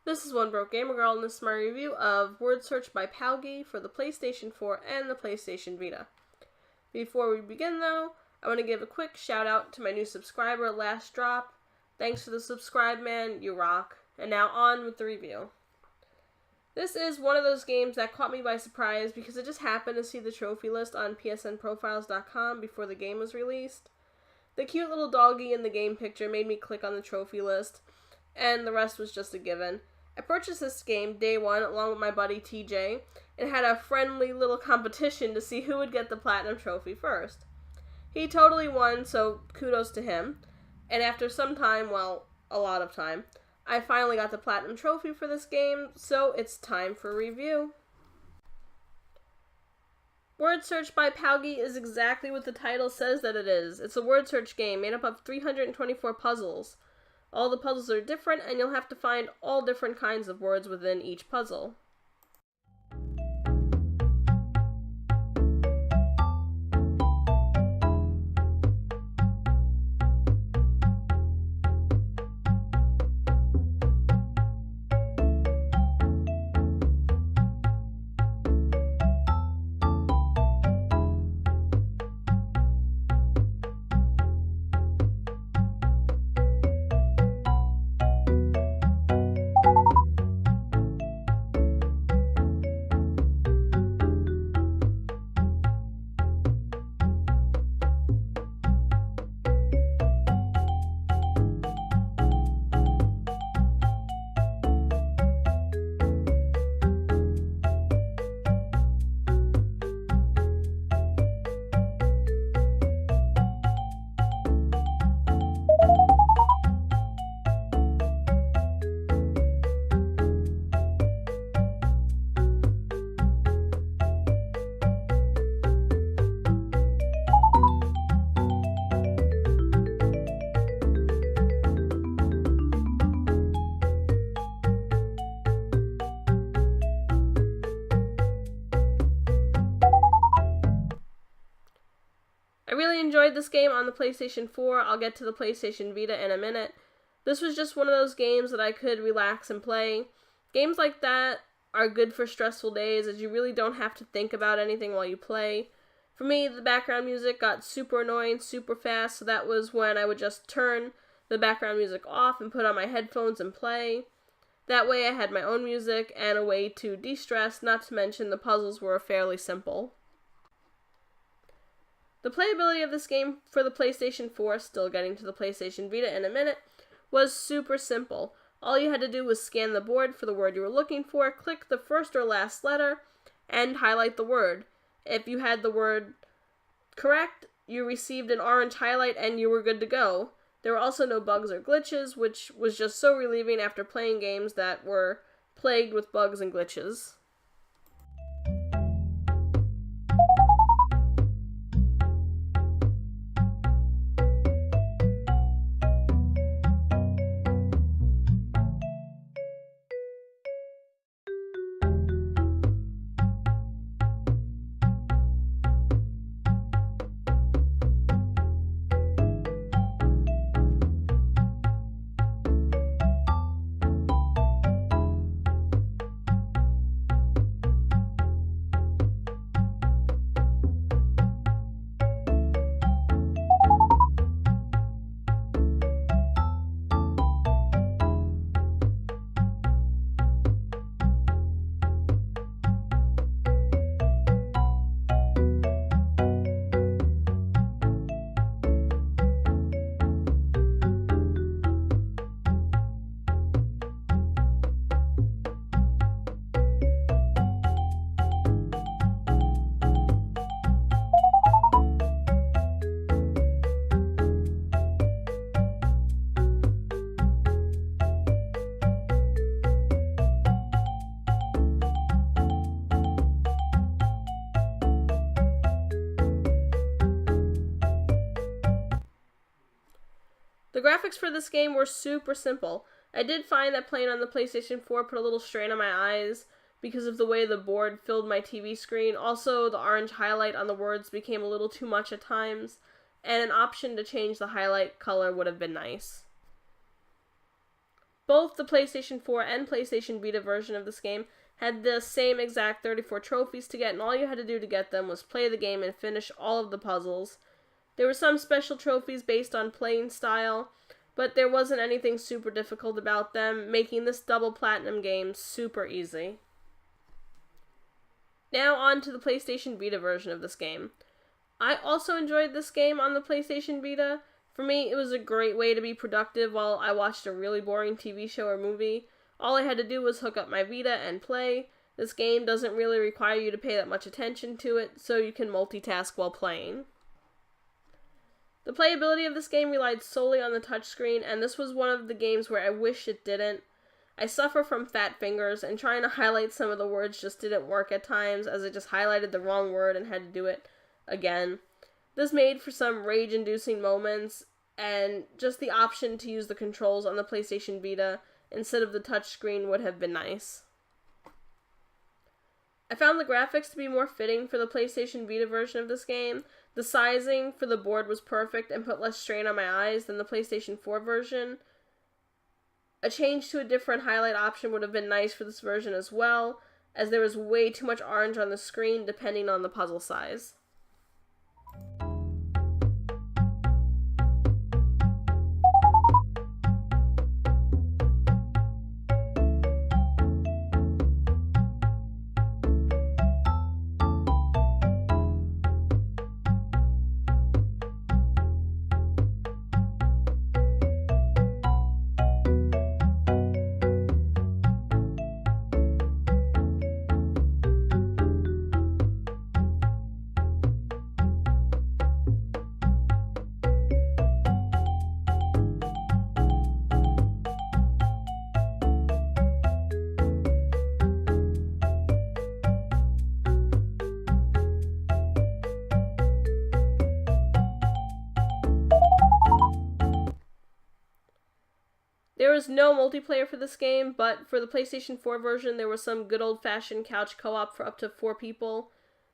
This is One Broke Gamer Girl, and this is my review of Word Search by POWGI for the PlayStation 4 and the PlayStation Vita. Before we begin, though, I want to give a quick shout out to my new subscriber, Last Drop. Thanks for the subscribe, man, you rock. And now on with the review. This is one of those games that caught me by surprise because I just happened to see the trophy list on psnprofiles.com before the game was released. The cute little doggy in the game picture made me click on the trophy list, and the rest was just a given. I purchased this game day one along with my buddy TJ, and had a friendly little competition to see who would get the platinum trophy first. He totally won, so kudos to him. And after some time, well, a lot of time, I finally got the platinum trophy for this game, so it's time for review. Word Search by POWGI is exactly what the title says that it is. It's a word search game made up of 324 puzzles. All the puzzles are different, and you'll have to find all different kinds of words within each puzzle. I really enjoyed this game on the PlayStation 4. I'll get to the PlayStation Vita in a minute. This was just one of those games that I could relax and play. Games like that are good for stressful days, as you really don't have to think about anything while you play. For me, the background music got super annoying super fast, so that was when I would just turn the background music off and put on my headphones and play. That way I had my own music and a way to de-stress, not to mention the puzzles were fairly simple. The playability of this game for the PlayStation 4, still getting to the PlayStation Vita in a minute, was super simple. All you had to do was scan the board for the word you were looking for, click the first or last letter, and highlight the word. If you had the word correct, you received an orange highlight and you were good to go. There were also no bugs or glitches, which was just so relieving after playing games that were plagued with bugs and glitches. The graphics for this game were super simple. I did find that playing on the PlayStation 4 put a little strain on my eyes because of the way the board filled my TV screen. Also, the orange highlight on the words became a little too much at times, and an option to change the highlight color would have been nice. Both the PlayStation 4 and PlayStation Vita version of this game had the same exact 34 trophies to get, and all you had to do to get them was play the game and finish all of the puzzles. There were some special trophies based on playing style, but there wasn't anything super difficult about them, making this double platinum game super easy. Now on to the PlayStation Vita version of this game. I also enjoyed this game on the PlayStation Vita. For me, it was a great way to be productive while I watched a really boring TV show or movie. All I had to do was hook up my Vita and play. This game doesn't really require you to pay that much attention to it, so you can multitask while playing. The playability of this game relied solely on the touchscreen, and this was one of the games where I wish it didn't. I suffer from fat fingers, and trying to highlight some of the words just didn't work at times, as I just highlighted the wrong word and had to do it again. This made for some rage-inducing moments, and just the option to use the controls on the PlayStation Vita instead of the touchscreen would have been nice. I found the graphics to be more fitting for the PlayStation Vita version of this game. The sizing for the board was perfect and put less strain on my eyes than the PlayStation 4 version. A change to a different highlight option would have been nice for this version as well, as there was way too much orange on the screen depending on the puzzle size. There was no multiplayer for this game, but for the PlayStation 4 version, there was some good old-fashioned couch co-op for up to 4 people.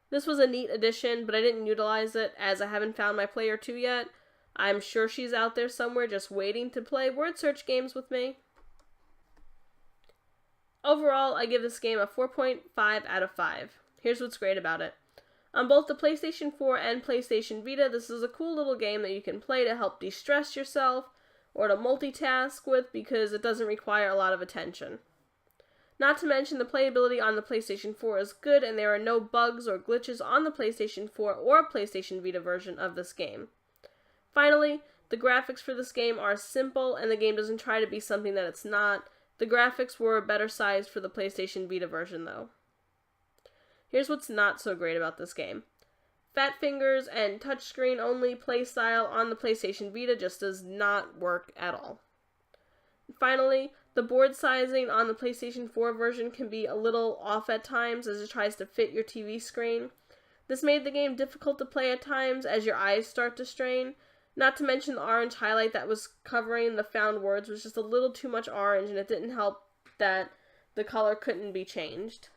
This was a neat addition, but I didn't utilize it as I haven't found my player 2 yet. I'm sure she's out there somewhere just waiting to play word search games with me. Overall, I give this game a 4.5 out of 5. Here's what's great about it. On both the PlayStation 4 and PlayStation Vita, this is a cool little game that you can play to help de-stress yourself, or to multitask with because it doesn't require a lot of attention. Not to mention the playability on the PlayStation 4 is good and there are no bugs or glitches on the PlayStation 4 or PlayStation Vita version of this game. Finally, the graphics for this game are simple and the game doesn't try to be something that it's not. The graphics were better sized for the PlayStation Vita version though. Here's what's not so great about this game. Fat fingers and touchscreen only playstyle on the PlayStation Vita just does not work at all. Finally, the board sizing on the PlayStation 4 version can be a little off at times as it tries to fit your TV screen. This made the game difficult to play at times as your eyes start to strain. Not to mention the orange highlight that was covering the found words was just a little too much orange, and it didn't help that the color couldn't be changed.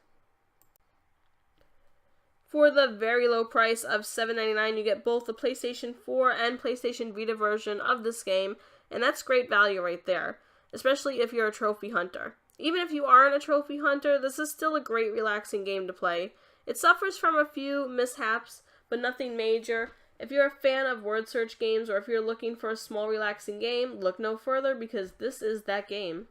For the very low price of $7.99, you get both the PlayStation 4 and PlayStation Vita version of this game, and that's great value right there, especially if you're a trophy hunter. Even if you aren't a trophy hunter, this is still a great relaxing game to play. It suffers from a few mishaps, but nothing major. If you're a fan of word search games, or if you're looking for a small relaxing game, look no further because this is that game.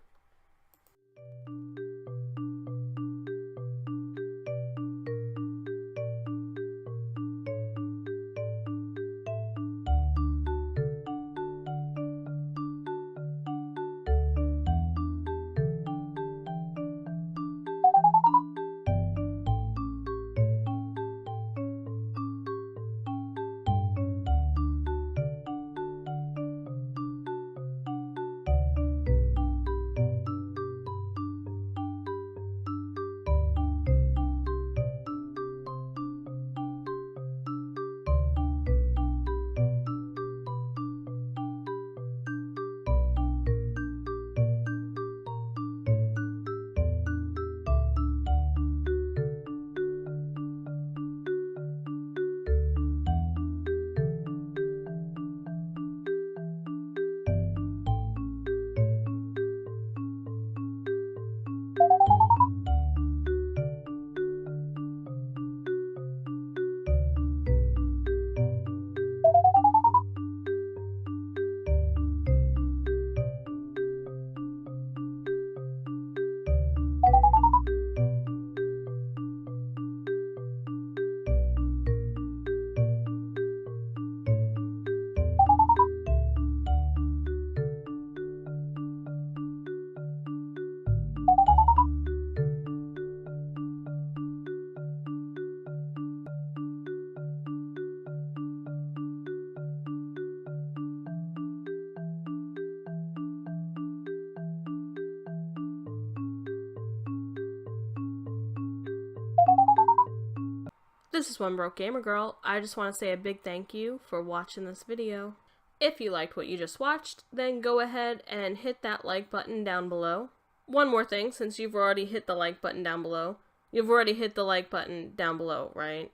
this is One Broke Gamer Girl. I just want to say a big thank you for watching this video. If you liked what you just watched, then go ahead and hit that like button down below. One more thing, since you've already hit the like button down below. You've already hit the like button down below, right?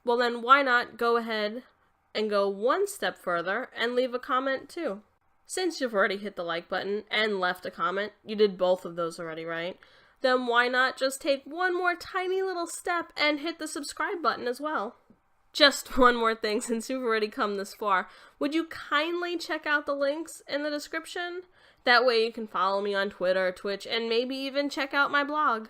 Well then, why not go ahead and go one step further and leave a comment too? Since you've already hit the like button and left a comment, you did both of those already, right? Then why not just take one more tiny little step and hit the subscribe button as well? Just one more thing, since you've already come this far, would you kindly check out the links in the description? That way you can follow me on Twitter, Twitch, and maybe even check out my blog.